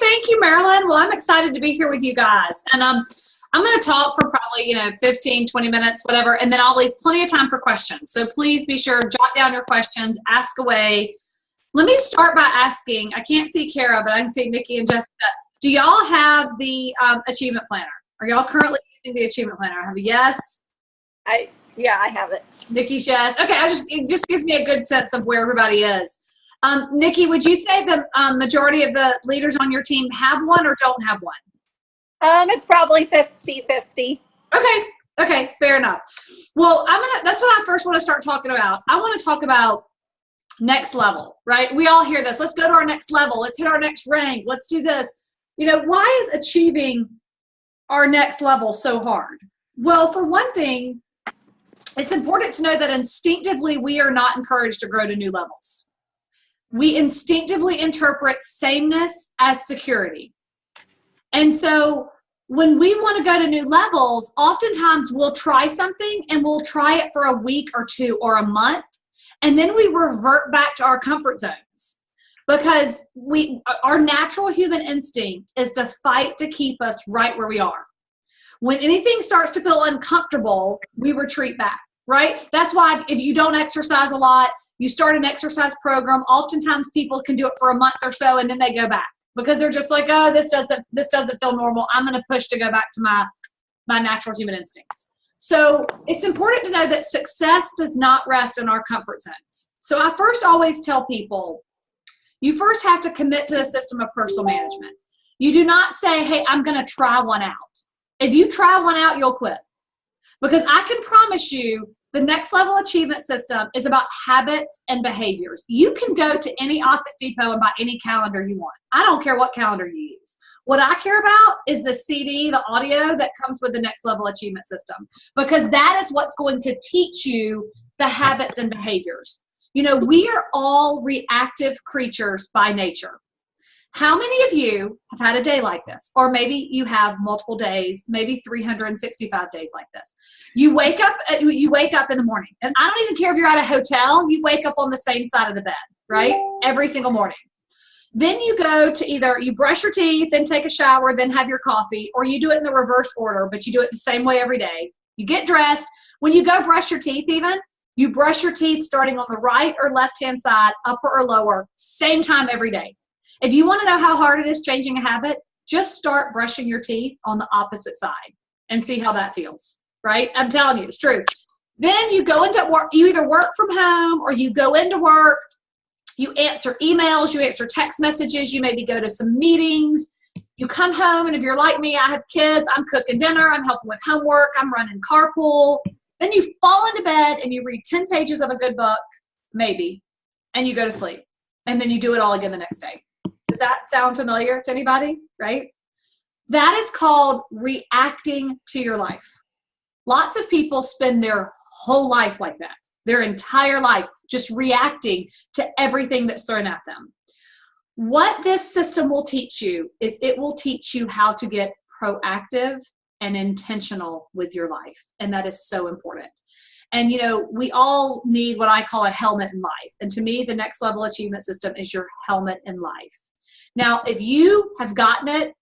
thank you, Marilyn. Well, I'm excited to be here with you guys. And I'm going to talk for probably, 15, 20 minutes, whatever, and then I'll leave plenty of time for questions. So please be sure, jot down your questions, ask away. Let me start by asking, I can't see Kara, but I can see Nikki and Jessica. Do y'all have the achievement planner? Are y'all currently using the achievement planner? I have a yes. Yeah, I have it. Nikki's yes. Okay, it just gives me a good sense of where everybody is. Nikki, would you say the majority of the leaders on your team have one or don't have one? It's probably 50-50. Okay, fair enough. Well, that's what I first want to start talking about. I want to talk about next level, right? We all hear this. Let's go to our next level. Let's hit our next rank. Let's do this. Why is achieving our next level so hard? Well, for one thing, it's important to know that instinctively we are not encouraged to grow to new levels. We instinctively interpret sameness as security. And so when we want to go to new levels, oftentimes we'll try something and we'll try it for a week or two or a month, and then we revert back to our comfort zones because our natural human instinct is to fight to keep us right where we are. When anything starts to feel uncomfortable, we retreat back, right? That's why if you don't exercise a lot, you start an exercise program, oftentimes people can do it for a month or so and then they go back because they're just like, oh, this doesn't feel normal. I'm going to push to go back to my natural human instincts. So it's important to know that success does not rest in our comfort zones. So I first always tell people, you first have to commit to the system of personal management. You do not say, hey, I'm going to try one out. If you try one out, you'll quit. Because I can promise you the next level achievement system is about habits and behaviors. You can go to any Office Depot and buy any calendar you want. I don't care what calendar you use. What I care about is the CD, the audio that comes with the next level achievement system, because that is what's going to teach you the habits and behaviors. We are all reactive creatures by nature. How many of you have had a day like this? Or maybe you have multiple days, maybe 365 days like this. You wake up in the morning, and I don't even care if you're at a hotel, you wake up on the same side of the bed, right? Every single morning. Then you go to either you brush your teeth, then take a shower, then have your coffee, or you do it in the reverse order, but you do it the same way every day. You get dressed. When you go brush your teeth even, you brush your teeth starting on the right or left-hand side, upper or lower, same time every day. If you want to know how hard it is changing a habit, just start brushing your teeth on the opposite side and see how that feels, right? I'm telling you, it's true. Then you go into work. You either work from home or you go into work. You answer emails, you answer text messages, you maybe go to some meetings. You come home, and if you're like me, I have kids, I'm cooking dinner, I'm helping with homework, I'm running carpool. Then you fall into bed and you read 10 pages of a good book, maybe, and you go to sleep. And then you do it all again the next day. Does that sound familiar to anybody, right? That is called reacting to your life. Lots of people spend their whole life like that, their entire life, just reacting to everything that's thrown at them. What this system will teach you is it will teach you how to get proactive and intentional with your life. And that is so important. And, we all need what I call a helmet in life. And to me, the next level achievement system is your helmet in life. Now, if you have gotten it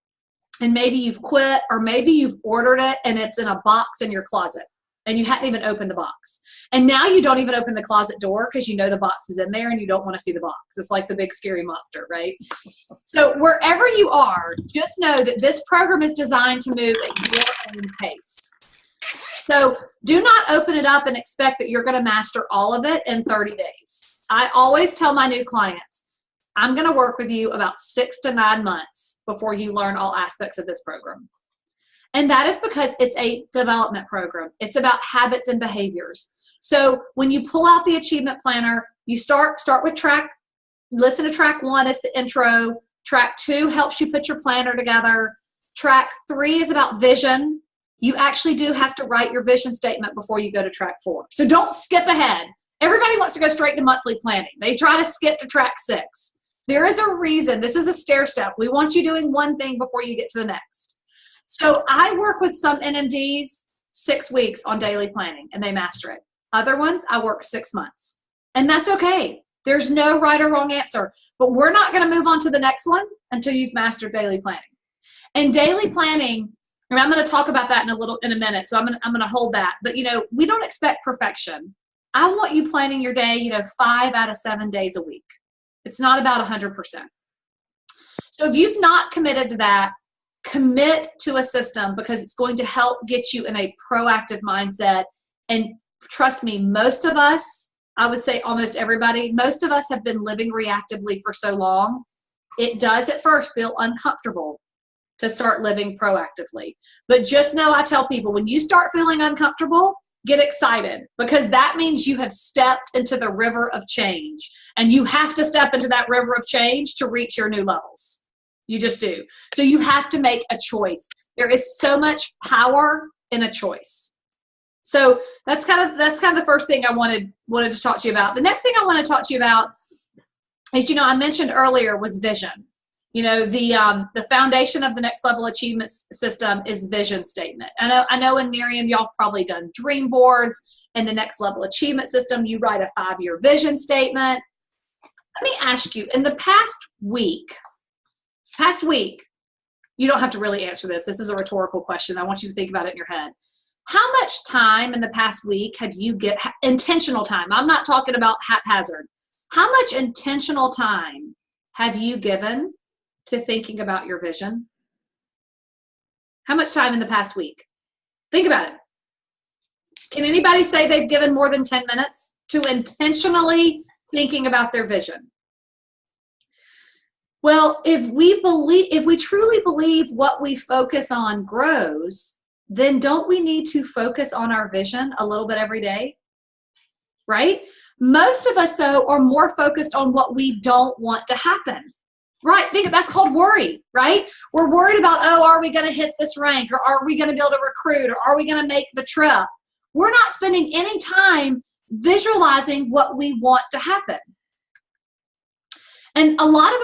and maybe you've quit or maybe you've ordered it and it's in a box in your closet and you hadn't even opened the box. And now you don't even open the closet door because you know the box is in there and you don't want to see the box. It's like the big scary monster, right? So wherever you are, just know that this program is designed to move at your own pace. So do not open it up and expect that you're going to master all of it in 30 days. I always tell my new clients, I'm going to work with you about 6 to 9 months before you learn all aspects of this program. And that is because it's a development program. It's about habits and behaviors. So when you pull out the achievement planner, you start with listen to track 1 as the intro. Track 2 helps you put your planner together. Track 3 is about vision. You actually do have to write your vision statement before you go to track 4. So don't skip ahead. Everybody wants to go straight to monthly planning. They try to skip to track 6. There is a reason. This is a stair step. We want you doing one thing before you get to the next. So I work with some NMDs 6 weeks on daily planning, and they master it. Other ones, I work 6 months. And that's okay. There's no right or wrong answer, but we're not going to move on to the next one until you've mastered daily planning. And daily planning, and I'm going to talk about that in a minute, so I'm going to hold that. But, we don't expect perfection. I want you planning your day, 5 out of 7 days a week. It's not about 100%. So if you've not committed to that, commit to a system, because it's going to help get you in a proactive mindset. And trust me, most of us, I would say almost everybody, most of us have been living reactively for so long. It does at first feel uncomfortable to start living proactively. But just know, I tell people, when you start feeling uncomfortable, get excited, because that means you have stepped into the river of change. And you have to step into that river of change to reach your new levels. You just do. So you have to make a choice. There is so much power in a choice. So that's kind of the first thing I wanted to talk to you about. The next thing I want to talk to you about is, I mentioned earlier, was vision. The foundation of the next level achievement system is vision statement. I know in Miriam, y'all have probably done dream boards. In the next level achievement system, you write a 5-year vision statement. Let me ask you, in the past week, you don't have to really answer this. This is a rhetorical question. I want you to think about it in your head. How much time in the past week have you intentional time? I'm not talking about haphazard. How much intentional time have you given to thinking about your vision? How much time in the past week? Think about it. Can anybody say they've given more than 10 minutes to intentionally thinking about their vision? Well, if we truly believe what we focus on grows, then don't we need to focus on our vision a little bit every day? Right? Most of us, though, are more focused on what we don't want to happen. Right? That's called worry, right? We're worried about, are we going to hit this rank? Or are we going to be able to recruit? Or are we going to make the trip? We're not spending any time visualizing what we want to happen. And a lot of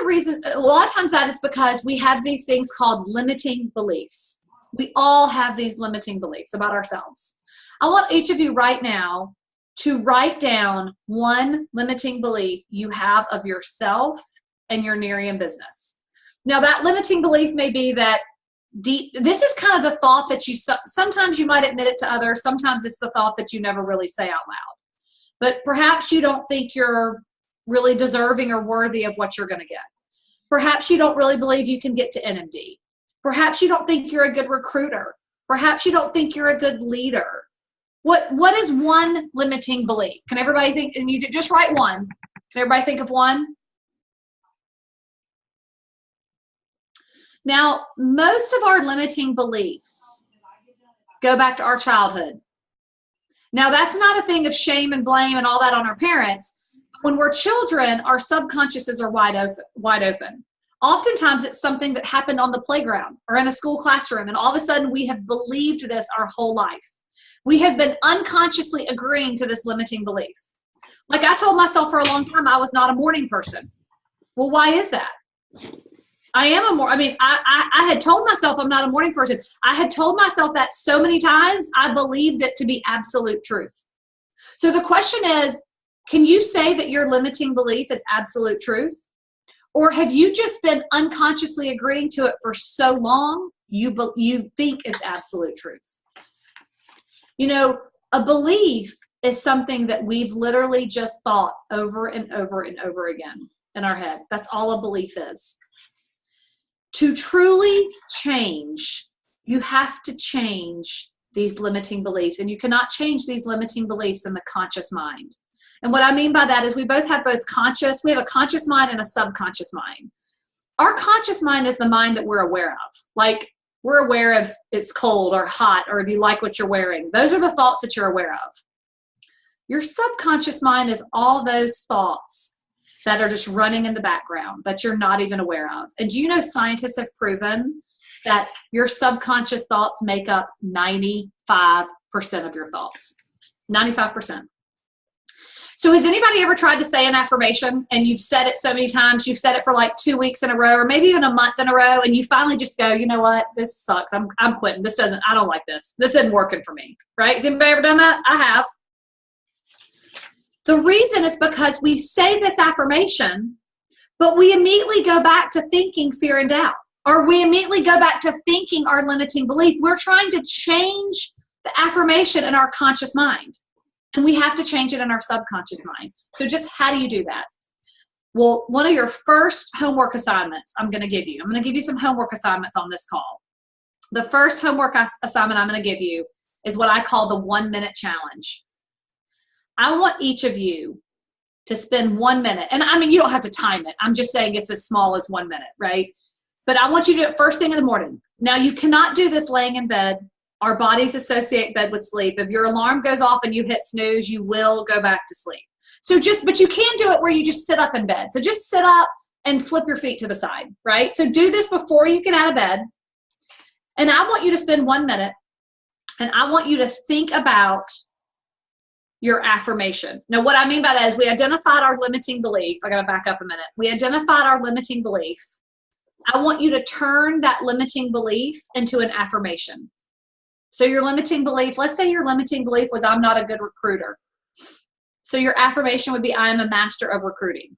times that is because we have these things called limiting beliefs. We all have these limiting beliefs about ourselves. I want each of you right now to write down one limiting belief you have of yourself and your Nerium business. Now, that limiting belief may be that this is kind of the thought that sometimes you might admit it to others. Sometimes it's the thought that you never really say out loud. But perhaps you don't think you're really deserving or worthy of what you're going to get. Perhaps you don't really believe you can get to NMD. Perhaps you don't think you're a good recruiter. Perhaps you don't think you're a good leader. What is one limiting belief? Can everybody think? And you just write one. Can everybody think of one? Now, most of our limiting beliefs go back to our childhood. Now, that's not a thing of shame and blame and all that on our parents. When we're children, our subconsciouses are wide open. Oftentimes, it's something that happened on the playground or in a school classroom, and all of a sudden, we have believed this our whole life. We have been unconsciously agreeing to this limiting belief. Like I told myself for a long time, I was not a morning person. Well, why is that? I had told myself I'm not a morning person. I had told myself that so many times, I believed it to be absolute truth. So the question is, can you say that your limiting belief is absolute truth? Or have you just been unconsciously agreeing to it for so long, you think it's absolute truth? A belief is something that we've literally just thought over and over and over again in our head. That's all a belief is. To truly change, you have to change these limiting beliefs, and you cannot change these limiting beliefs in the conscious mind. And what I mean by that is we have a conscious mind and a subconscious mind. Our conscious mind is the mind that we're aware of. Like we're aware if it's cold or hot or if you like what you're wearing. Those are the thoughts that you're aware of. Your subconscious mind is all those thoughts that are just running in the background that you're not even aware of. And do you know scientists have proven that your subconscious thoughts make up 95% of your thoughts? 95%. So has anybody ever tried to say an affirmation and you've said it so many times, you've said it for like 2 weeks in a row or maybe even a month in a row, and you finally just go, you know what, this sucks. I'm quitting. I don't like this. This isn't working for me, right? Has anybody ever done that? I have. The reason is because we say this affirmation, but we immediately go back to thinking fear and doubt, or we immediately go back to thinking our limiting belief. We're trying to change the affirmation in our conscious mind, and we have to change it in our subconscious mind. So just how do you do that? Well, one of your first homework assignments I'm going to give you some homework assignments on this call. The first homework assignment I'm going to give you is what I call the 1-minute challenge. I want each of you to spend 1 minute, and I mean, you don't have to time it. I'm just saying it's as small as 1 minute, right? But I want you to do it first thing in the morning. Now, you cannot do this laying in bed. Our bodies associate bed with sleep. If your alarm goes off and you hit snooze, you will go back to sleep. But you can do it where you just sit up in bed. So just sit up and flip your feet to the side, right? So do this before you get out of bed. And I want you to spend 1 minute, and I want you to think about your affirmation. Now, what I mean by that is we identified our limiting belief. I got to back up a minute. We identified our limiting belief. I want you to turn that limiting belief into an affirmation. So your limiting belief, let's say your limiting belief was, I'm not a good recruiter. So your affirmation would be, I am a master of recruiting.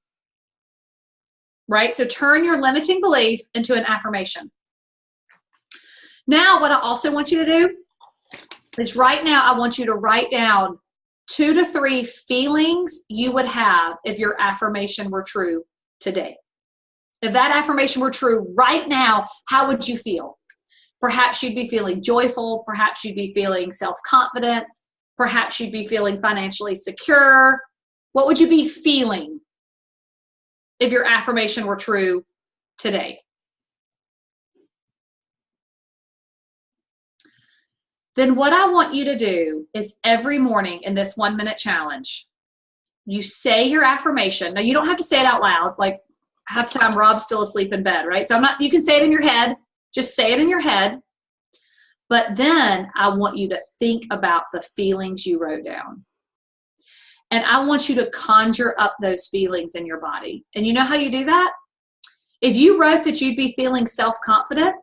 Right? So turn your limiting belief into an affirmation. Now, what I also want you to do is right now, I want you to write down 2 to 3 feelings you would have if your affirmation were true today. If that affirmation were true right now, how would you feel? Perhaps you'd be feeling joyful. Perhaps you'd be feeling self-confident. Perhaps you'd be feeling financially secure. What would you be feeling if your affirmation were true today? Then what I want you to do is every morning in this 1-minute challenge, you say your affirmation. Now, you don't have to say it out loud. Like half the time, Rob's still asleep in bed, right? So you can say it in your head. Just say it in your head. But then I want you to think about the feelings you wrote down. And I want you to conjure up those feelings in your body. And you know how you do that? If you wrote that you'd be feeling self-confident,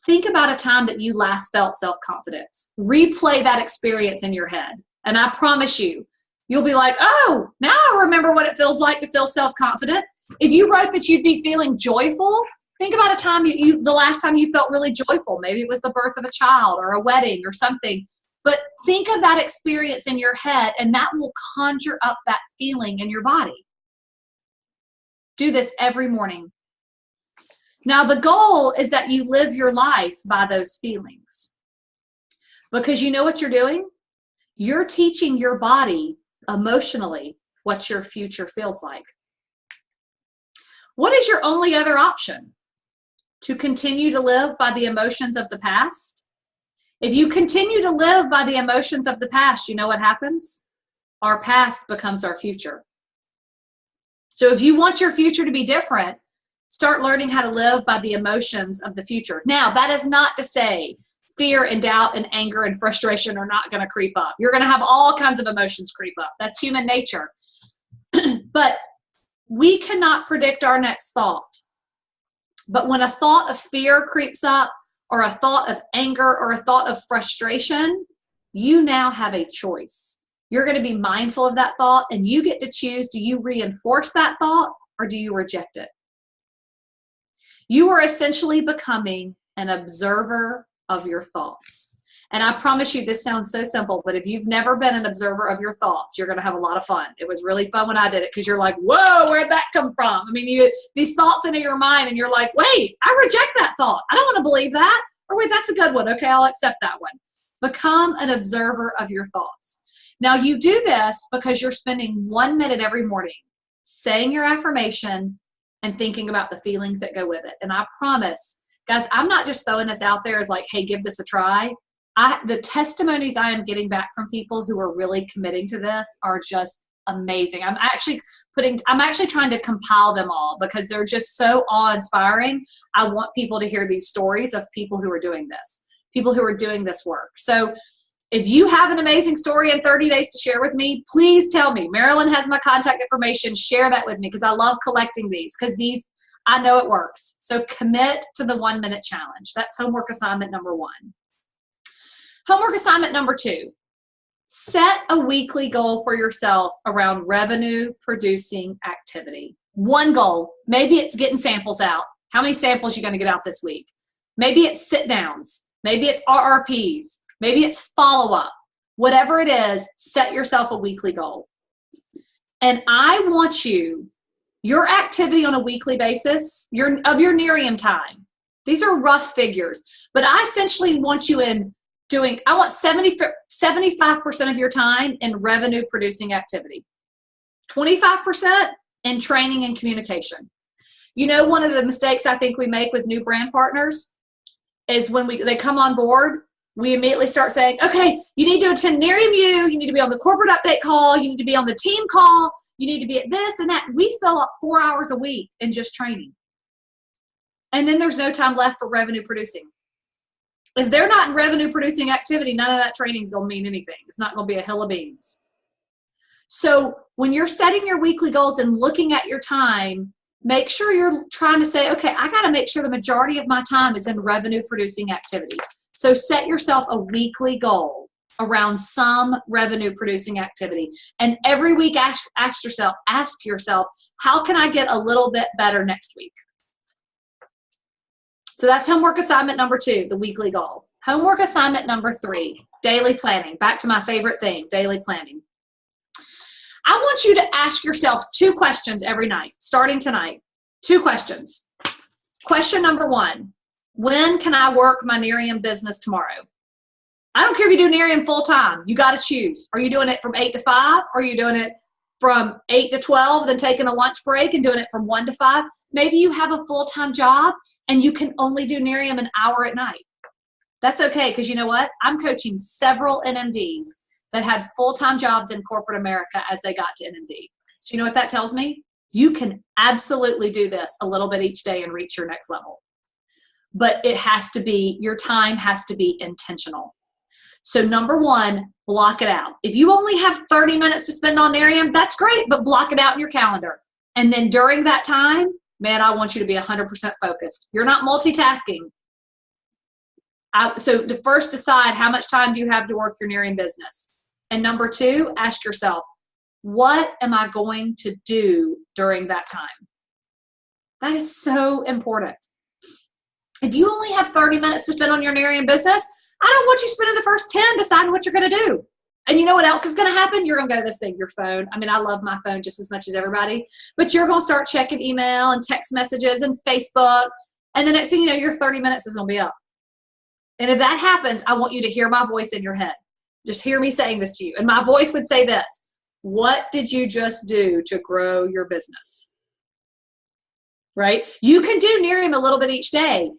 think about a time that you last felt self-confidence. Replay that experience in your head. And I promise you, you'll be like, oh, now I remember what it feels like to feel self-confident. If you wrote that you'd be feeling joyful, think about a time the last time you felt really joyful. Maybe it was the birth of a child or a wedding or something. But think of that experience in your head, and that will conjure up that feeling in your body. Do this every morning. Now, the goal is that you live your life by those feelings. Because you know what you're doing? You're teaching your body emotionally what your future feels like. What is your only other option? To continue to live by the emotions of the past? If you continue to live by the emotions of the past, you know what happens? Our past becomes our future. So if you want your future to be different, start learning how to live by the emotions of the future. Now, that is not to say fear and doubt and anger and frustration are not going to creep up. You're going to have all kinds of emotions creep up. That's human nature. But we cannot predict our next thought. But when a thought of fear creeps up, or a thought of anger, or a thought of frustration, you now have a choice. You're going to be mindful of that thought, and you get to choose, do you reinforce that thought, or do you reject it? You are essentially becoming an observer of your thoughts. And I promise you, this sounds so simple, but if you've never been an observer of your thoughts, you're going to have a lot of fun. It was really fun when I did it, because you're like, whoa, where'd that come from? I mean, these thoughts into your mind, and you're like, wait, I reject that thought. I don't want to believe that. Or wait, that's a good one. Okay, I'll accept that one. Become an observer of your thoughts. Now, you do this because you're spending 1 minute every morning saying your affirmation and thinking about the feelings that go with it. And I promise, guys, I'm not just throwing this out there as like, hey, give this a try. The testimonies I am getting back from people who are really committing to this are just amazing. I'm actually trying to compile them all because they're just so awe-inspiring. I want people to hear these stories of people who are doing this, people who are doing this work. So if you have an amazing story in 30 days to share with me, please tell me. Marilyn has my contact information. Share that with me, because I love collecting these, because I know it works. So commit to the 1 minute challenge. That's homework assignment number 1. Homework assignment number 2. Set a weekly goal for yourself around revenue producing activity. One goal. Maybe it's getting samples out. How many samples are you going to get out this week? Maybe it's sit downs. Maybe it's RRPs. Maybe it's follow up. Whatever it is, set yourself a weekly goal. And I want your activity on a weekly basis, of your Nerium time. These are rough figures, but I essentially want you I want 75% of your time in revenue producing activity, 25% in training and communication. You know, one of the mistakes I think we make with new brand partners is when they come on board, we immediately start saying, okay, you need to attend Nerium U, you need to be on the corporate update call, you need to be on the team call, you need to be at this and that. We fill up 4 hours a week in just training. And then there's no time left for revenue producing. If they're not in revenue producing activity, none of that training is going to mean anything. It's not going to be a hill of beans. So when you're setting your weekly goals and looking at your time, make sure you're trying to say, okay, I got to make sure the majority of my time is in revenue producing activity. So set yourself a weekly goal around some revenue producing activity. And every week ask yourself, how can I get a little bit better next week? So that's homework assignment number 2, the weekly goal. Homework assignment number 3, daily planning. Back to my favorite thing, daily planning. I want you to ask yourself 2 questions every night, starting tonight. 2 questions. Question number 1, when can I work my Nerium business tomorrow? I don't care if you do Nerium full time. You got to choose. Are you doing it from 8 to 5? Or are you doing it from 8 to 12, then taking a lunch break and doing it from 1 to 5? Maybe you have a full-time job and you can only do Nerium an hour at night. That's okay, because you know what? I'm coaching several NMDs that had full-time jobs in corporate America as they got to NMD. So you know what that tells me? You can absolutely do this a little bit each day and reach your next level. But it has to be, your time has to be intentional. So number 1, block it out. If you only have 30 minutes to spend on Nerium, that's great, but block it out in your calendar. And then during that time, man, I want you to be 100% focused. You're not multitasking. So to first decide how much time do you have to work your Nerium business. And number 2, ask yourself, what am I going to do during that time? That is so important. If you only have 30 minutes to spend on your Nerium business, I don't want you spending the first 10 deciding what you're going to do. And you know what else is going to happen? You're going to go to this thing, your phone. I mean, I love my phone just as much as everybody, but you're going to start checking email and text messages and Facebook. And the next thing you know, your 30 minutes is going to be up. And if that happens, I want you to hear my voice in your head. Just hear me saying this to you. And my voice would say this: what did you just do to grow your business? Right? You can do Nerium a little bit each day,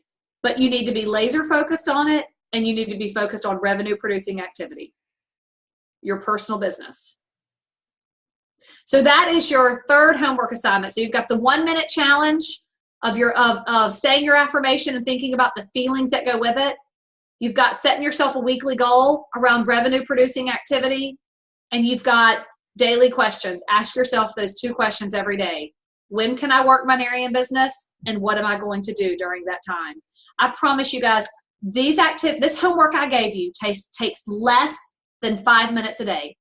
but you need to be laser focused on it. And you need to be focused on revenue producing activity, your personal business. So that is your 3rd homework assignment. So you've got the 1-minute challenge of saying your affirmation and thinking about the feelings that go with it. You've got setting yourself a weekly goal around revenue producing activity. And you've got daily questions. Ask yourself those 2 questions every day. When can I work my Nerium business? And what am I going to do during that time? I promise you guys, this homework I gave you takes less than 5 minutes a day.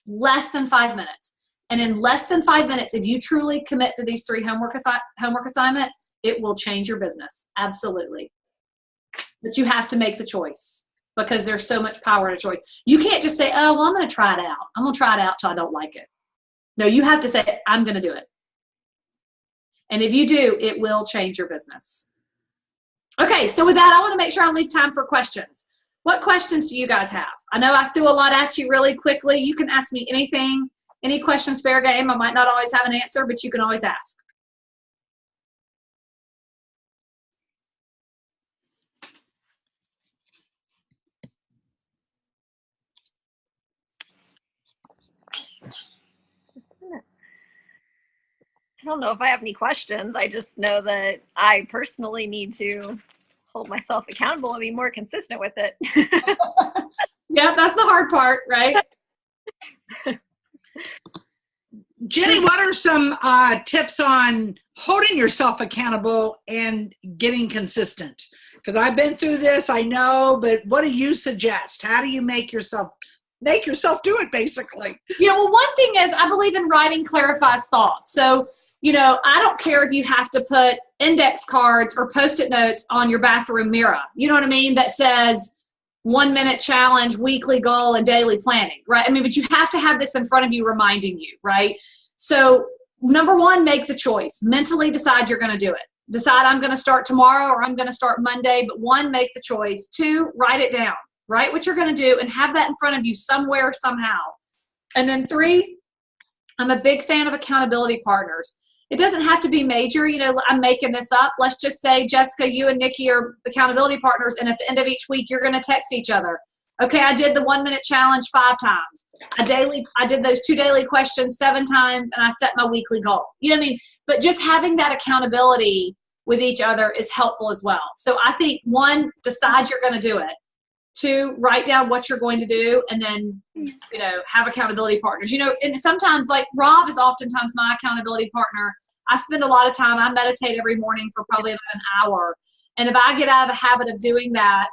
Less than 5 minutes. And in less than 5 minutes, if you truly commit to these 3 homework assignments, it will change your business. Absolutely. But you have to make the choice, because there's so much power in a choice. You can't just say, oh, well, I'm going to try it out. I'm going to try it out till I don't like it. No, you have to say, I'm going to do it. And if you do, it will change your business. Okay, so with that, I want to make sure I leave time for questions. What questions do you guys have? I know I threw a lot at you really quickly. You can ask me anything. Any questions, fair game. I might not always have an answer, but you can always ask. I don't know if I have any questions. I just know that I personally need to hold myself accountable and be more consistent with it. Yeah, that's the hard part, right? Jenni, what are some tips on holding yourself accountable and getting consistent? Because I've been through this, I know, but what do you suggest? How do you make yourself make yourself do it, basically. Yeah, well, one thing is I believe in writing clarifies thought. So, I don't care if you have to put index cards or Post-it notes on your bathroom mirror. You know what I mean? That says 1 minute challenge, weekly goal, and daily planning, right? I mean, but you have to have this in front of you reminding you, right? So number one, make the choice. Mentally decide you're going to do it. Decide I'm going to start tomorrow or I'm going to start Monday. But one, make the choice. Two, write it down. Write what you're going to do and have that in front of you somewhere, somehow. And then three, I'm a big fan of accountability partners. It doesn't have to be major. I'm making this up. Let's just say, Jessica, you and Nikki are accountability partners, and at the end of each week, you're going to text each other. Okay, I did the 1 minute challenge 5 times. I did those 2 daily questions 7 times, and I set my weekly goal. You know what I mean? But just having that accountability with each other is helpful as well. So I think, one, decide you're going to do it. 2, write down what you're going to do, and then, have accountability partners. And sometimes, like, Rob is oftentimes my accountability partner. I spend a lot of time, I meditate every morning for probably about an hour. And if I get out of the habit of doing that,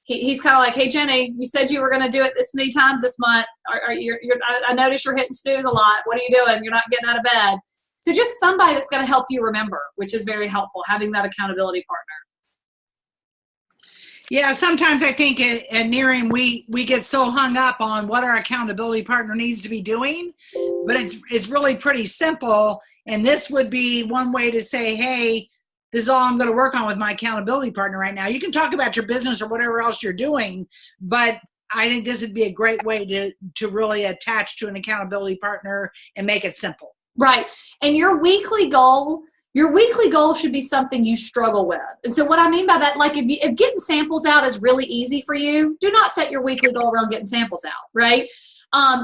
he's kind of like, hey, Jenni, you said you were going to do it this many times this month. I notice you're hitting snooze a lot. What are you doing? You're not getting out of bed. So just somebody that's going to help you remember, which is very helpful, having that accountability partner. Yeah, sometimes I think at Nearium, we get so hung up on what our accountability partner needs to be doing, but it's really pretty simple. And this would be one way to say, hey, this is all I'm going to work on with my accountability partner right now. You can talk about your business or whatever else you're doing, but I think this would be a great way to really attach to an accountability partner and make it simple. Right. And your weekly goal should be something you struggle with. And so what I mean by that, like if getting samples out is really easy for you, do not set your weekly goal around getting samples out, right?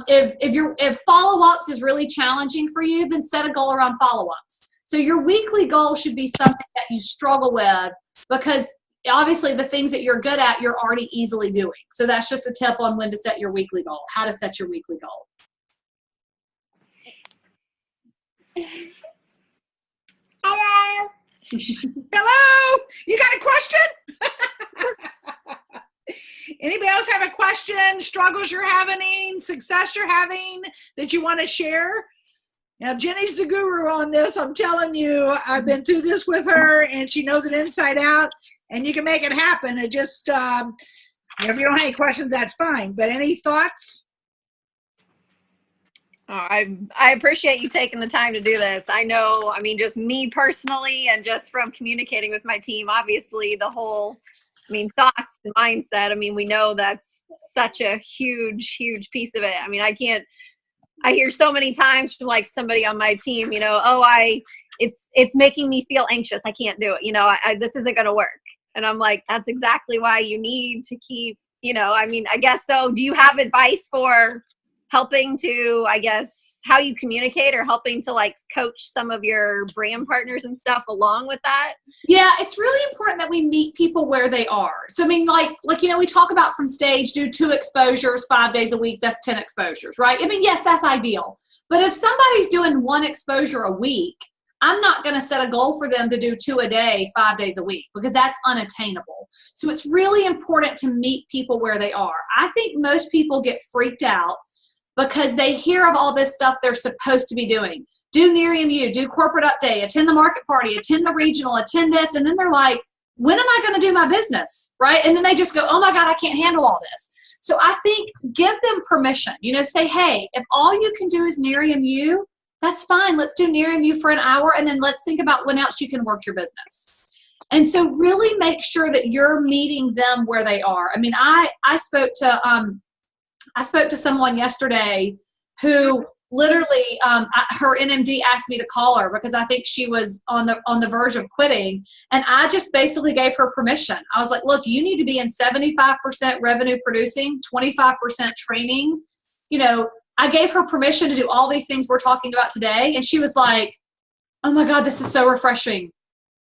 If follow-ups is really challenging for you, then set a goal around follow-ups. So your weekly goal should be something that you struggle with, because obviously the things that you're good at, you're already easily doing. So that's just a tip on when to set your weekly goal, how to set your weekly goal. Hello. Hello, you got a question? Anybody else have a question, struggles you're having, success you're having that you want to share? Now, Jenni's the guru on this. I'm telling you, I've been through this with her, and she knows it inside out, and you can make it happen. It just, if you don't have any questions, that's fine. But any thoughts? Oh, I appreciate you taking the time to do this. I know, just me personally, and just from communicating with my team, obviously the whole, thoughts and mindset. We know that's such a huge, huge piece of it. I hear so many times from like somebody on my team, it's making me feel anxious. I can't do it. This isn't going to work. And I'm like, that's exactly why you need to keep, I guess so. Do you have advice for helping to, how you communicate, or helping to like coach some of your brand partners and stuff along with that? Yeah, it's really important that we meet people where they are. So, we talk about from stage, do 2 exposures 5 days a week. That's 10 exposures, right? Yes, that's ideal. But if somebody's doing 1 exposure a week, I'm not going to set a goal for them to do 2 a day, 5 days a week, because that's unattainable. So it's really important to meet people where they are. I think most people get freaked out because they hear of all this stuff they're supposed to be doing. Do Nearium U, do corporate update, attend the market party, attend the regional, attend this. And then they're like, when am I going to do my business, right? And then they just go, oh my God, I can't handle all this. So I think give them permission, say, hey, if all you can do is Nearium U, that's fine. Let's do Nearium U for an hour, and then let's think about when else you can work your business. And so really make sure that you're meeting them where they are. I spoke to someone yesterday who literally, her NMD asked me to call her because I think she was on the verge of quitting. And I just basically gave her permission. I was like, look, you need to be in 75% revenue producing, 25% training. I gave her permission to do all these things we're talking about today. And she was like, oh my God, this is so refreshing.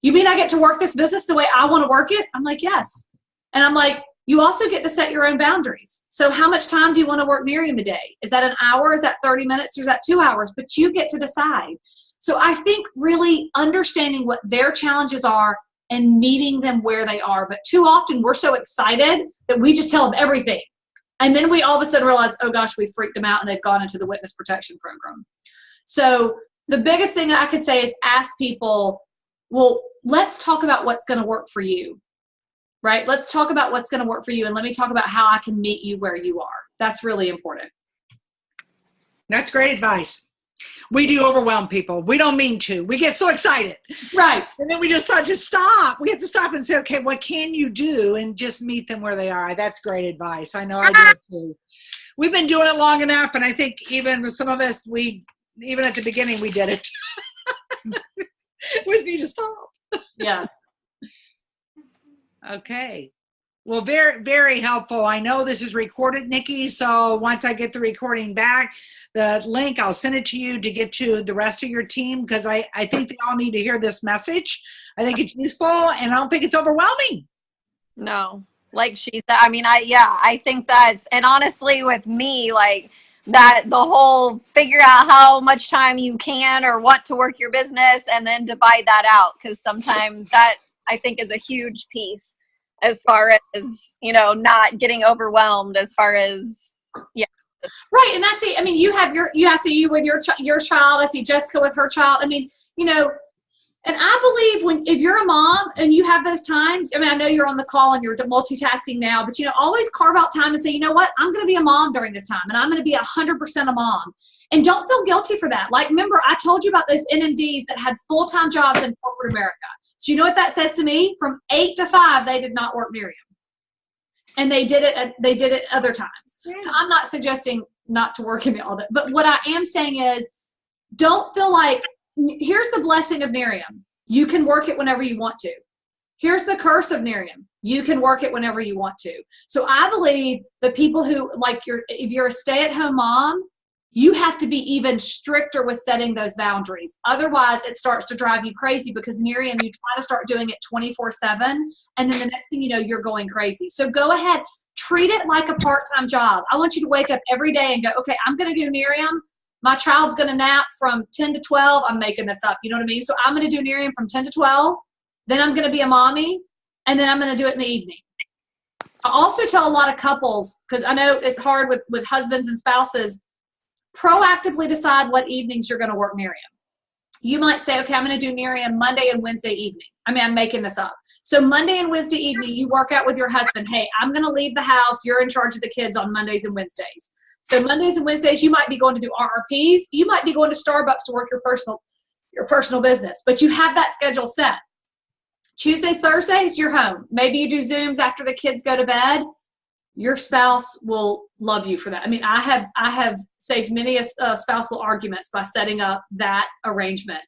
You mean I get to work this business the way I want to work it? I'm like, yes. And I'm like, you also get to set your own boundaries. So how much time do you want to work Nearium a day? Is that an hour? Is that 30 minutes? Or is that 2 hours? But you get to decide. So I think really understanding what their challenges are and meeting them where they are. But too often we're so excited that we just tell them everything. And then we all of a sudden realize, oh gosh, we freaked them out and they've gone into the witness protection program. So the biggest thing I could say is ask people, well, let's talk about what's going to work for you, right? Let's talk about what's going to work for you. And let me talk about how I can meet you where you are. That's really important. That's great advice. We do overwhelm people. We don't mean to. We get so excited. Right. And then we just start to stop. We have to stop and say, okay, what can you do? And just meet them where they are. That's great advice. I know I do it too. We've been doing it long enough. And I think even with some of us, even at the beginning, we did it. We just need to stop. Yeah. Okay. Well, very, very helpful. I know this is recorded, Nici. So once I get the recording back, the link, I'll send it to you to get to the rest of your team, because I think they all need to hear this message. I think it's useful, and I don't think it's overwhelming. No, like she said, I mean, I think that's, and honestly with me, like that, the whole figure out how much time you can or want to work your business and then divide that out. Because sometimes that I think is a huge piece as far as, not getting overwhelmed as far as, yeah. Right. And I see, I mean, I see you with your child. I see Jessica with her child. I mean, and I believe if you're a mom and you have those times, I mean, I know you're on the call and you're multitasking now, but always carve out time and say, you know what, I'm going to be a mom during this time, and I'm going to be 100% a mom. And don't feel guilty for that. Like, remember, I told you about those NMDs that had full-time jobs in corporate America. So you know what that says to me? From 8 to 5, they did not work Miriam. And they did it other times. Yeah. I'm not suggesting not to work in all that, but what I am saying is, don't feel like, here's the blessing of Miriam. You can work it whenever you want to. Here's the curse of Miriam. You can work it whenever you want to. So I believe the people who, if you're a stay-at-home mom, you have to be even stricter with setting those boundaries. Otherwise, it starts to drive you crazy, because Miriam, you try to start doing it 24/7, and then the next thing you know, you're going crazy. So go ahead, treat it like a part-time job. I want you to wake up every day and go, okay, I'm going to do Miriam. My child's going to nap from 10 to 12. I'm making this up. You know what I mean? So I'm going to do Miriam from 10 to 12. Then I'm going to be a mommy, and then I'm going to do it in the evening. I also tell a lot of couples, because I know it's hard with husbands and spouses, proactively decide what evenings you're going to work Miriam. You might say, okay, I'm going to do Miriam Monday and Wednesday evening. I mean, I'm making this up. So Monday and Wednesday evening, you work out with your husband. Hey, I'm going to leave the house. You're in charge of the kids on Mondays and Wednesdays. So Mondays and Wednesdays, you might be going to do RRPs. You might be going to Starbucks to work your personal business, but you have that schedule set. Tuesdays, Thursdays, you're home. Maybe you do Zooms after the kids go to bed. Your spouse will love you for that. I mean, I have saved many spousal arguments by setting up that arrangement,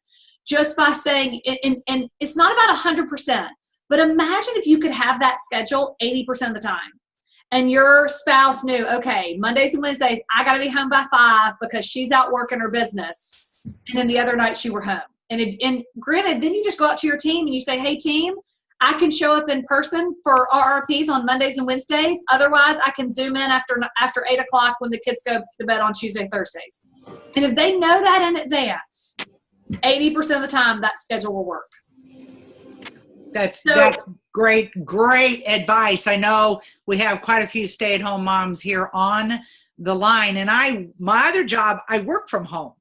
just by saying, and it's not about 100%, but imagine if you could have that schedule 80% of the time, and your spouse knew, okay, Mondays and Wednesdays, I got to be home by 5 because she's out working her business, and then the other night you were home. And granted, then you just go out to your team and you say, hey, team, I can show up in person for RRPs on Mondays and Wednesdays. Otherwise, I can Zoom in after 8 o'clock when the kids go to bed on Tuesday, Thursdays. And if they know that in advance, 80% of the time, that schedule will work. That's great advice. I know we have quite a few stay-at-home moms here on the line. And my other job, I work from home.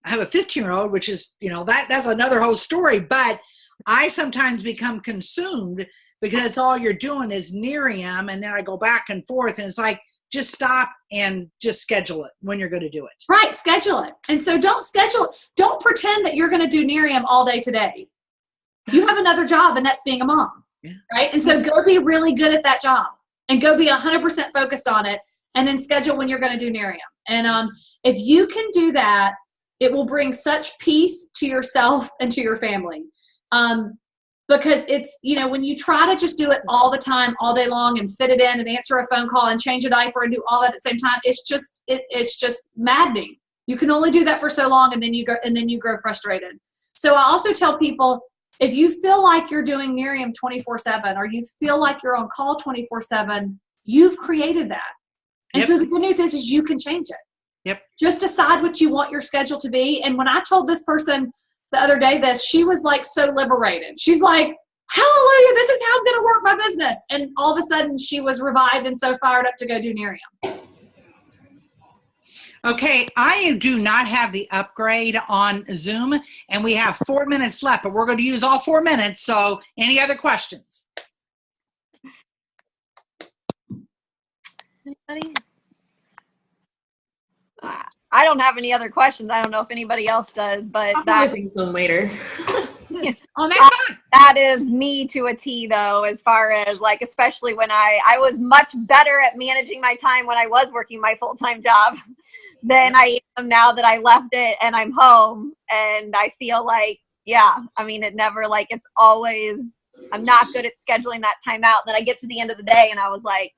I have a 15-year-old, which is, that's another whole story. But I sometimes become consumed because all you're doing is Miriam, and then I go back and forth, and it's like, just stop and just schedule it when you're going to do it. Right, schedule it. And so don't pretend that you're going to do Miriam all day today. You have another job, and that's being a mom, right? And so go be really good at that job, and go be 100% focused on it, and then schedule when you're going to do Miriam. And if you can do that, it will bring such peace to yourself and to your family. Because it's, when you try to just do it all the time, all day long, and fit it in and answer a phone call and change a diaper and do all that at the same time, it's just maddening. You can only do that for so long, and then you grow frustrated. So I also tell people, if you feel like you're doing Miriam 24/7, or you feel like you're on call 24/7, you've created that. And so the good news is you can change it. Yep. Just decide what you want your schedule to be. And when I told this person the other day she was like so liberated. She's like, hallelujah, this is how I'm going to work my business. And all of a sudden she was revived and so fired up to go do Nerium. Okay, I do not have the upgrade on Zoom, and we have 4 minutes left, but we're going to use all 4 minutes. So any other questions? Anybody? I don't have any other questions. I don't know if anybody else does, but I'll probably think some later. Oh, that's fine. that is me to a T, though, as far as like, especially when I was much better at managing my time when I was working my full-time job than I am now that I left it and I'm home. And I feel like, yeah, I mean, it never, like, it's always, I'm not good at scheduling that time out. Then I get to the end of the day and I was like,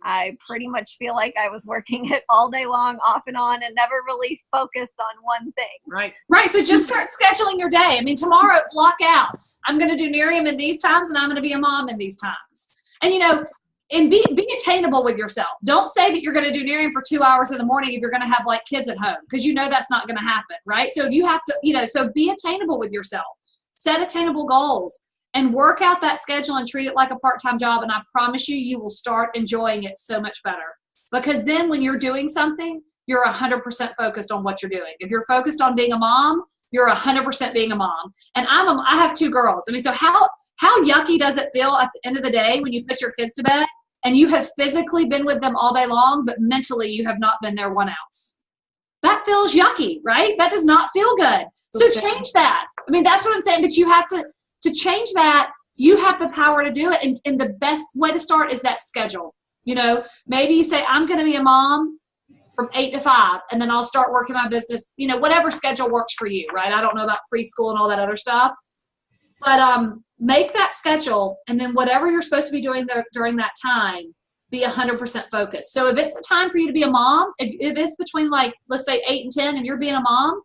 I pretty much feel like I was working it all day long, off and on, and never really focused on one thing. Right. Right. So just start scheduling your day. I mean, tomorrow, block out. I'm going to do Nerium in these times, and I'm going to be a mom in these times. And, you know, and be attainable with yourself. Don't say that you're going to do Nerium for 2 hours in the morning if you're going to have like kids at home, because you know that's not going to happen. Right. So if you have to, you know, so be attainable with yourself. Set attainable goals. And work out that schedule and treat it like a part-time job. And I promise you, you will start enjoying it so much better. Because then when you're doing something, you're 100% focused on what you're doing. If you're focused on being a mom, you're 100% being a mom. And I have 2 girls. I mean, so how yucky does it feel at the end of the day when you put your kids to bed and you have physically been with them all day long, but mentally you have not been there 1 ounce? That feels yucky, right? That does not feel good. So change that. I mean, that's what I'm saying. But you have to change that. You have the power to do it. And the best way to start is that schedule. You know, maybe you say, I'm going to be a mom from 8 to 5, and then I'll start working my business, you know, whatever schedule works for you, right? I don't know about preschool and all that other stuff, but make that schedule. And then whatever you're supposed to be doing there during that time, be 100% focused. So if it's a time for you to be a mom, if it's between, like, let's say 8 and 10 and you're being a mom,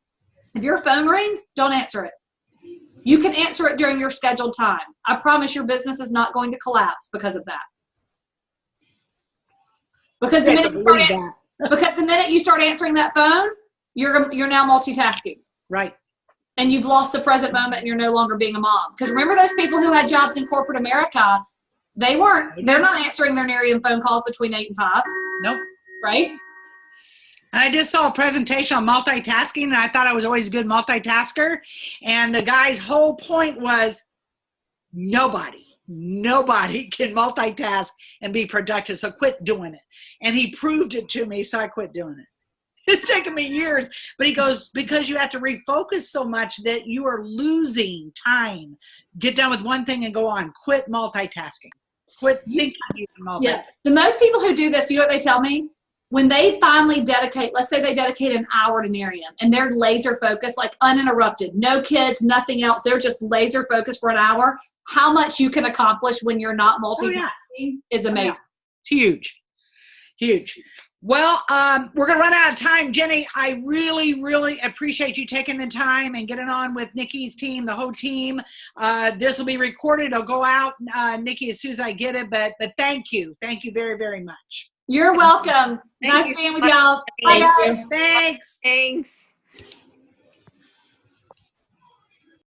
if your phone rings, don't answer it. You can answer it during your scheduled time. I promise your business is not going to collapse because of that. Because the minute you start answering that phone, you're now multitasking. Right. And you've lost the present moment and you're no longer being a mom. Because remember those people who had jobs in corporate America, they're not answering their Nerium phone calls between 8 and 5. Nope. Right? And I just saw a presentation on multitasking, and I thought I was always a good multitasker. And the guy's whole point was nobody can multitask and be productive, so quit doing it. And he proved it to me, so I quit doing it. It's taken me years. But he goes, because you have to refocus so much that you are losing time. Get done with one thing and go on. Quit multitasking. Quit thinking you can multitask. Yeah. The most people who do this, you know what they tell me? When they finally dedicate, let's say they dedicate an hour to Nerium and they're laser focused, like uninterrupted, no kids, nothing else. They're just laser focused for an hour. How much you can accomplish when you're not multitasking is amazing. It's huge. Huge. Well, we're going to run out of time. Jenni, I really, really appreciate you taking the time and getting on with Nici's team, the whole team. This will be recorded. It'll go out, Nici, as soon as I get it. But thank you. Thank you very, very much. You're welcome. Nice being with y'all. Bye, guys. Thanks. Thanks.